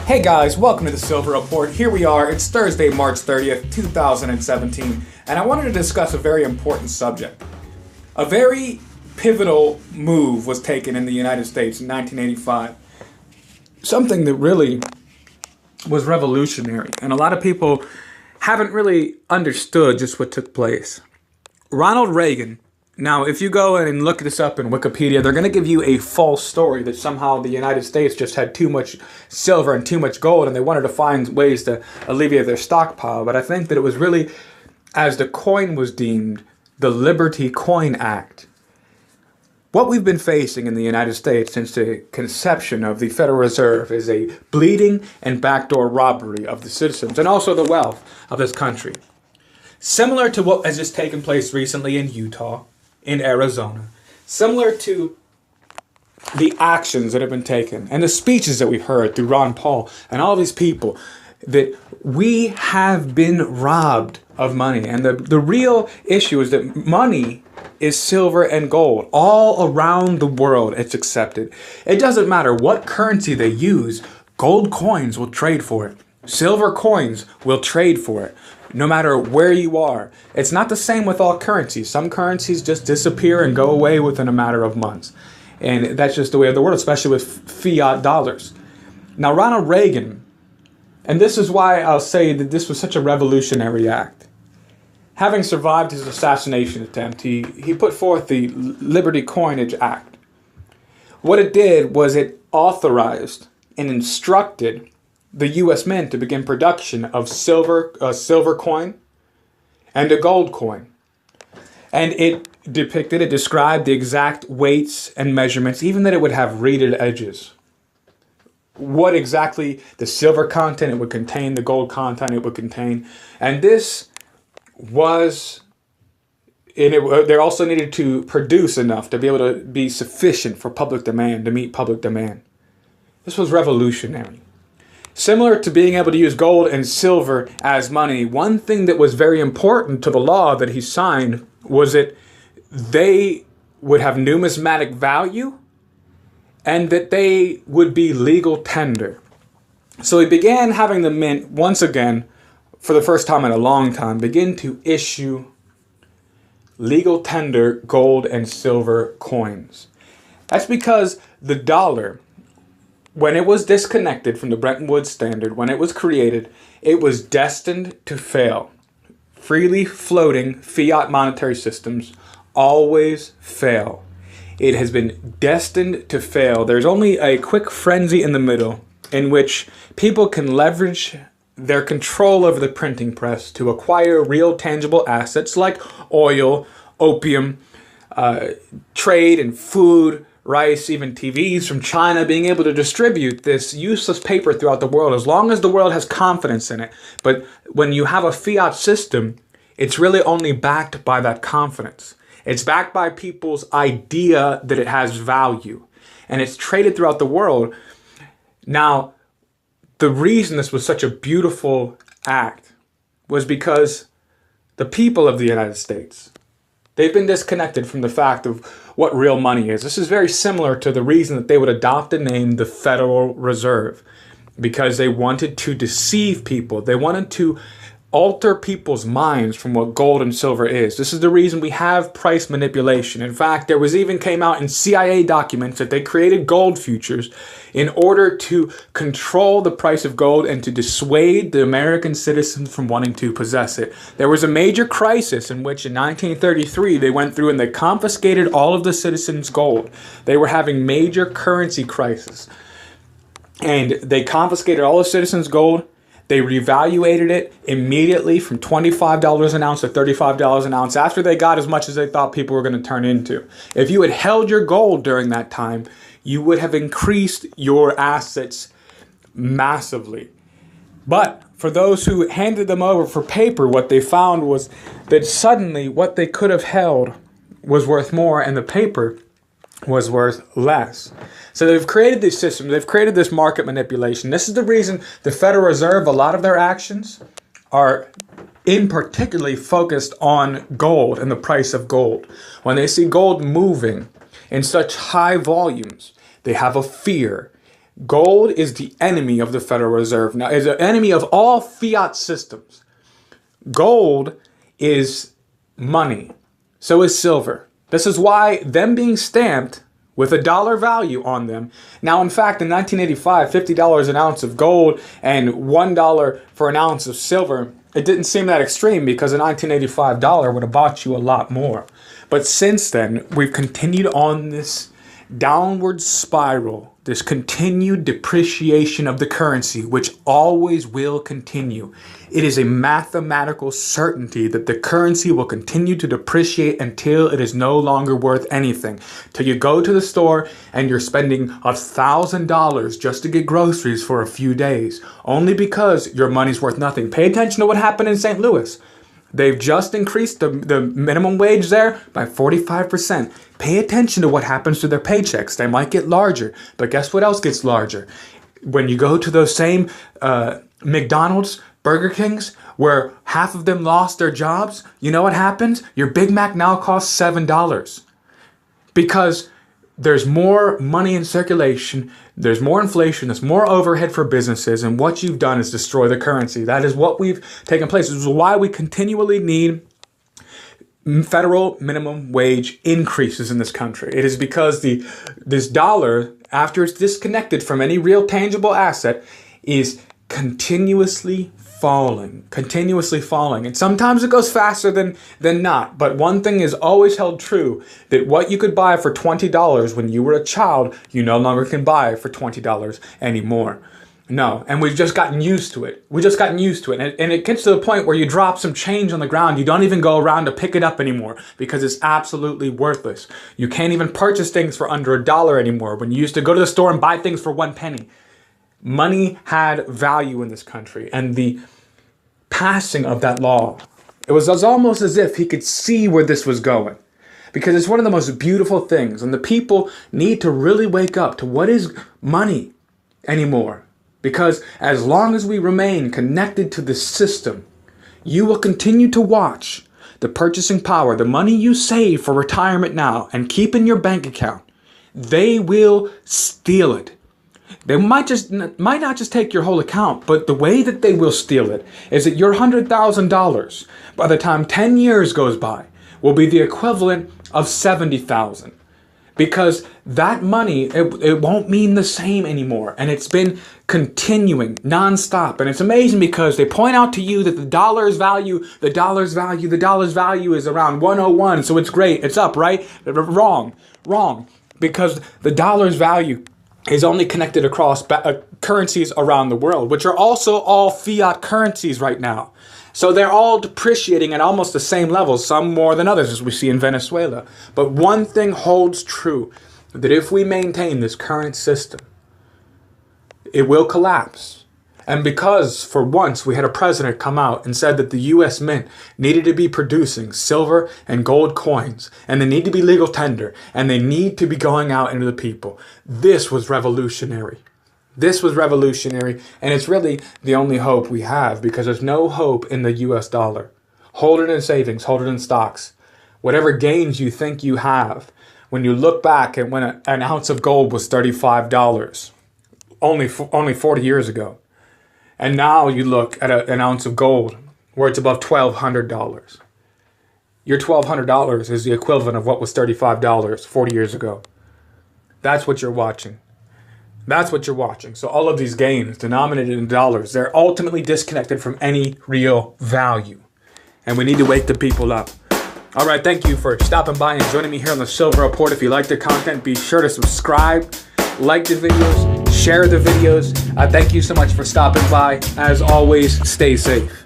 Hey guys, welcome to the Silver Report. Here we are, it's Thursday, March 30th, 2017, and I wanted to discuss a very important subject. A very pivotal move was taken in the United States in 1985. Something that really was revolutionary, and a lot of people haven't really understood just what took place. Ronald Reagan. Now, if you go and look this up in Wikipedia, they're going to give you a false story that somehow the United States just had too much silver and too much gold and they wanted to find ways to alleviate their stockpile. But I think that it was really, as the coin was deemed, the Liberty Coin Act. What we've been facing in the United States since the conception of the Federal Reserve is a bleeding and backdoor robbery of the citizens and also the wealth of this country. Similar to what has just taken place recently in Utah, in Arizona, similar to the actions that have been taken and the speeches that we've heard through Ron Paul and all these people, that we have been robbed of money. And the real issue is that money is silver and gold. All around the world, it's accepted. It doesn't matter what currency they use, gold coins will trade for it. Silver coins will trade for it. No matter where you are. It's not the same with all currencies. Some currencies just disappear and go away within a matter of months. And that's just the way of the world, especially with fiat dollars. Now, Ronald Reagan, and this is why I'll say that this was such a revolutionary act. Having survived his assassination attempt, he put forth the Liberty Coinage Act. What it did was it authorized and instructed the U.S. Mint to begin production of a silver coin and a gold coin. And it described the exact weights and measurements, even that it would have rated edges. What exactly the silver content it would contain, the gold content it would contain. And this was, they also needed to produce enough to be able to be sufficient for public demand, to meet public demand. This was revolutionary. Similar to being able to use gold and silver as money, one thing that was very important to the law that he signed was that they would have numismatic value and that they would be legal tender. So he began having the mint once again, for the first time in a long time, begin to issue legal tender gold and silver coins. That's because the dollar, when it was disconnected from the Bretton Woods Standard, when it was created, it was destined to fail. Freely floating fiat monetary systems always fail. It has been destined to fail. There's only a quick frenzy in the middle in which people can leverage their control over the printing press to acquire real tangible assets like oil, opium, trade and food, rice, even TVs from China, being able to distribute this useless paper throughout the world as long as the world has confidence in it. But when you have a fiat system, it's really only backed by that confidence. It's backed by people's idea that it has value. And it's traded throughout the world. Now, the reason this was such a beautiful act was because the people of the United States, they've been disconnected from the fact of what real money is. This is very similar to the reason that they would adopt the name the Federal Reserve, because they wanted to deceive people. They wanted to alter people's minds from what gold and silver is. This is the reason we have price manipulation. In fact, there was even came out in CIA documents that they created gold futures in order to control the price of gold and to dissuade the American citizens from wanting to possess it. There was a major crisis in which in 1933 they went through and they confiscated all of the citizens' gold. They were having major currency crisis. And they confiscated all the citizens' gold. They revaluated it immediately from $25 an ounce to $35 an ounce after they got as much as they thought people were going to turn into. If you had held your gold during that time, you would have increased your assets massively. But for those who handed them over for paper, what they found was that suddenly what they could have held was worth more and the paper was worth less. So they've created these systems, they've created this market manipulation. This is the reason the Federal Reserve, a lot of their actions are in particularly focused on gold and the price of gold. When they see gold moving in such high volumes, they have a fear. Gold is the enemy of the Federal Reserve. Now, is an enemy of all fiat systems. Gold is money. So is silver. This is why them being stamped with a dollar value on them. Now, in fact, in 1985, $50 an ounce of gold and $1 for an ounce of silver, it didn't seem that extreme because a 1985 dollar would have bought you a lot more. But since then, we've continued on this downward spiral, this continued depreciation of the currency, which always will continue. It is a mathematical certainty that the currency will continue to depreciate until it is no longer worth anything. Till you go to the store and you're spending $1,000 just to get groceries for a few days, only because your money's worth nothing. Pay attention to what happened in St. Louis. They've just increased the minimum wage there by 45%. Pay attention to what happens to their paychecks. They might get larger, but guess what else gets larger? When you go to those same McDonald's, Burger Kings, where half of them lost their jobs, you know what happens? Your Big Mac now costs $7. Because there's more money in circulation, there's more inflation, there's more overhead for businesses, and what you've done is destroy the currency. That is what we've taken place. This is why we continually need federal minimum wage increases in this country. It is because this dollar, after it's disconnected from any real tangible asset, is continuously falling. And sometimes it goes faster than not. But one thing is always held true, that what you could buy for $20 when you were a child, you no longer can buy for $20 anymore. No, and we've just gotten used to it. And it gets to the point where you drop some change on the ground, you don't even go around to pick it up anymore because it's absolutely worthless. You can't even purchase things for under $1 anymore when you used to go to the store and buy things for 1 penny. Money had value in this country, and the passing of that law, it was almost as if he could see where this was going, because it's one of the most beautiful things, and the people need to really wake up to what is money anymore, because as long as we remain connected to this system, you will continue to watch the purchasing power, the money you save for retirement now and keep in your bank account, they will steal it. They might not just take your whole account, but the way that they will steal it is that your $100,000, by the time 10 years goes by, will be the equivalent of $70,000. Because that money, it won't mean the same anymore. And it's been continuing nonstop. And it's amazing because they point out to you that the dollar's value is around 101. So it's great. It's up, right? Wrong. Because the dollar's value is only connected across currencies around the world, which are also all fiat currencies right now. So they're all depreciating at almost the same levels, some more than others, as we see in Venezuela. But one thing holds true, that if we maintain this current system, it will collapse. And because, for once, we had a president come out and said that the U.S. Mint needed to be producing silver and gold coins, and they need to be legal tender, and they need to be going out into the people. This was revolutionary. And it's really the only hope we have, because there's no hope in the U.S. dollar. Hold it in savings, hold it in stocks. Whatever gains you think you have, when you look back at when an ounce of gold was $35, only 40 years ago. And now you look at an ounce of gold where it's above $1,200. Your $1,200 is the equivalent of what was $35 40 years ago. That's what you're watching. So all of these gains denominated in dollars, they're ultimately disconnected from any real value. And we need to wake the people up. All right, thank you for stopping by and joining me here on the Silver Report. If you like the content, be sure to subscribe, like the videos, share the videos. Thank you so much for stopping by. As always, stay safe.